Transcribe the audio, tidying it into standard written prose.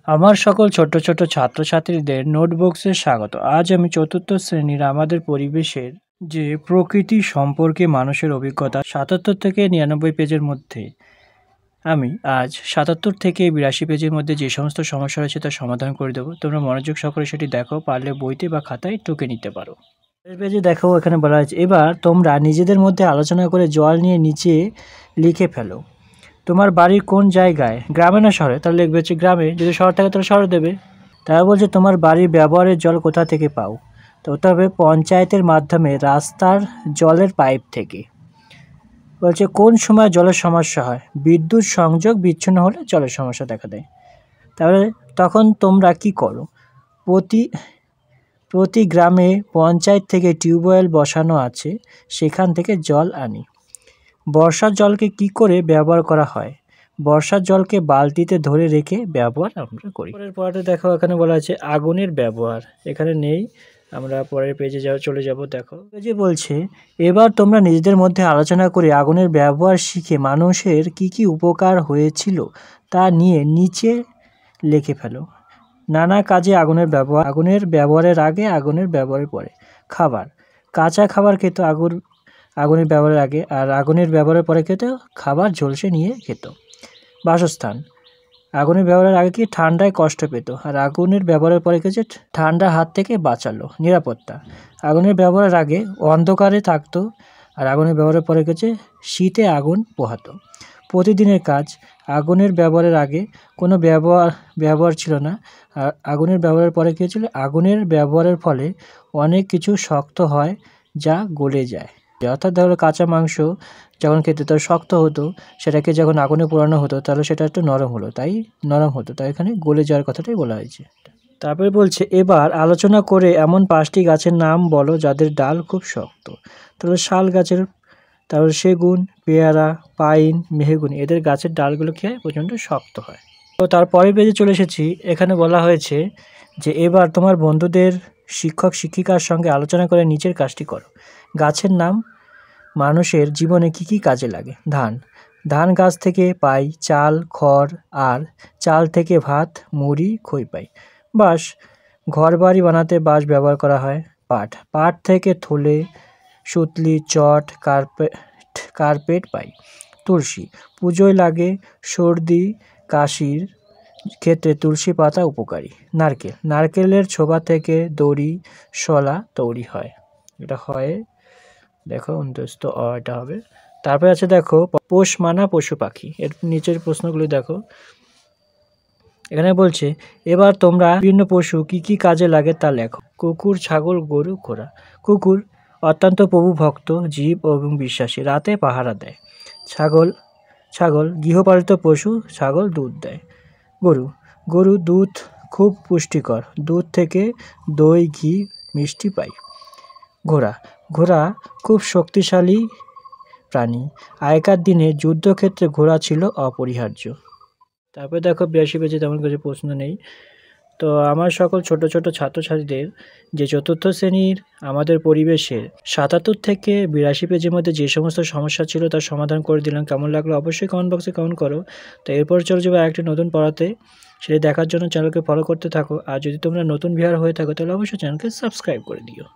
আমার সকল ছোট ছোট ছাত্রছাত্রীদের নোটবুকসে স্বাগত। আজ আমি চতুর্থ শ্রেণীর আমাদের পরিবেশের যে প্রকৃতি সম্পর্কে মানুষের অভিজ্ঞতা ৭৭ থেকে ৯৯ পেজের মধ্যে আমি আজ ৭৭ থেকে ৮২ পেজের মধ্যে যে সমস্ত সমস্যা রয়েছে তার সমাধান করে দেবো। তোমরা মনোযোগ সহকারে সেটি দেখো, পারলে বইতে বা খাতায় টুকে নিতে পারো। এর পেজে দেখো, এখানে বলা হয়েছে এবার তোমরা নিজেদের মধ্যে আলোচনা করে জল নিয়ে নিচে লিখে ফেলো। তোমার বাড়ির কোন জায়গায়, গ্রামে না শহরে? তাহলে লিখবে হচ্ছে গ্রামে। যদি শহর থাকে তাহলে শহরে দেবে। তারা বলছে তোমার বাড়ির ব্যবহারের জল কোথা থেকে পাও? তো ওটা হবে পঞ্চায়েতের মাধ্যমে, রাস্তার জলের পাইপ থেকে। বলছে কোন সময় জলের সমস্যা হয়? বিদ্যুৎ সংযোগ বিচ্ছিন্ন হলে জলের সমস্যা দেখা দেয়। তাহলে তখন তোমরা কি করো? প্রতি গ্রামে পঞ্চায়েত থেকে টিউবওয়েল বসানো আছে, সেখান থেকে জল আনি। বর্ষার জলকে কি করে ব্যবহার করা হয়? বর্ষার জলকে বালতিতে ধরে রেখে ব্যবহার আমরা করি। পরের পড়াটা দেখো, এখানে বলা আছে আগুনের ব্যবহার। এখানে নেই, আমরা পরের পেজে চলে যাব। দেখো পেজে বলছে এবার তোমরা নিজেদের মধ্যে আলোচনা করে আগুনের ব্যবহার শিখে মানুষের কি কি উপকার হয়েছিল তা নিয়ে নিচে লিখে ফেলো। নানা কাজে আগুনের ব্যবহার। আগুনের ব্যবহারের আগে, আগুনের ব্যবহারের পরে। খাবার, কাঁচা খাবার খেত আগুনের ব্যবহারের আগে, আর আগুনের ব্যবহারের পরে খেত খাবার ঝলসে নিয়ে খেত। বাসস্থান, আগুনের ব্যবহারের আগে কি ঠান্ডায় কষ্ট পেত, আর আগুনের ব্যবহারের পরে খেয়েছে ঠান্ডার হাত থেকে বাঁচালো। নিরাপত্তা, আগুনের ব্যবহারের আগে অন্ধকারে থাকতো, আর আগুনের ব্যবহারের পরে খেয়েছে শীতে আগুন পোহাতো। প্রতিদিনের কাজ, আগুনের ব্যবহারের আগে কোনো ব্যবহার ছিল না, আর আগুনের ব্যবহারের পরে কী হয়েছিল? আগুনের ব্যবহারের ফলে অনেক কিছু শক্ত হয় যা গলে যায়। অর্থাৎ ধরো কাঁচা মাংস যখন খেতে তো শক্ত হতো, সেটাকে যখন আগুনে পোড়ানো হতো তাহলে সেটা একটু নরম হতো, তাই এখানে গলে যাওয়ার কথাটাই বলা হয়েছে। তারপরে বলছে এবার আলোচনা করে এমন 5টি গাছের নাম বলো যাদের ডাল খুব শক্ত। তাহলে শাল গাছের, তারপর সেগুন, পেয়ারা, পাইন, মেহগুনি, এদের গাছের ডালগুলো কি হয়? প্রচণ্ড শক্ত হয়। তো তারপরের পেজে চলে এসেছি। এখানে বলা হয়েছে যে এবার তোমার বন্ধুদের, শিক্ষক শিক্ষিকার সঙ্গে আলোচনা করে নিচের কাজটি করো। গাছের নাম মানুষের জীবনে কি কি কাজে লাগে? ধান গাছ থেকে পাই চাল, খড়, আর চাল থেকে ভাত, মুড়ি, খই পাই। বাঁশ, ঘর বাড়ি বানাতে বাঁশ ব্যবহার করা হয়। পাট থেকে থলে, সুতলি, চট, কার্পেট পাই। তুলসী, পুজোয় লাগে, সর্দি কাশির ক্ষেত্রে তুলসী পাতা উপকারী। নারকেলের ছোবা থেকে দড়ি, শলা তৈরি হয়। এটা হয়, দেখো অন্তস্থ এটা হবে। তারপরে আছে দেখো পোষ মানা পশু পাখি। এর নিচের প্রশ্নগুলি দেখো। এখানে বলছে এবার তোমরা বিভিন্ন পশু কি কি কাজে লাগে তা লেখো। কুকুর, ছাগল, গরু, ঘোড়া। কুকুর অত্যন্ত প্রভুভক্ত জীব এবং বিশ্বাসী, রাতে পাহারা দেয়। ছাগল গৃহপালিত পশু, ছাগল দুধ দেয়। গরু দুধ খুব পুষ্টিকর, দুধ থেকে দই, ঘি, মিষ্টি পাই। ঘোড়া খুব শক্তিশালী প্রাণী, আগেকার দিনে যুদ্ধক্ষেত্রে ঘোড়া ছিল অপরিহার্য। তারপরে দেখো 82 পেজে তেমন কিছু প্রশ্ন নেই। তো আমার সকল ছোট ছোট ছাত্রছাত্রীদের যে চতুর্থ শ্রেণীর আমাদের পরিবেশের ৭৭ থেকে ৮২ পেজের মধ্যে যে সমস্ত সমস্যা ছিল তার সমাধান করে দিলাম। কেমন লাগলো অবশ্যই কমেন্ট বক্সে কমেন্ট করো। তো এরপর চলে যাবো আরেকটি নতুন পড়াতে। সেটা দেখার জন্য চ্যানেলকে ফলো করতে থাকো। আর যদি তোমরা নতুন ভিউয়ার হয়ে থাকো তাহলে অবশ্যই চ্যানেলকে সাবস্ক্রাইব করে দিও।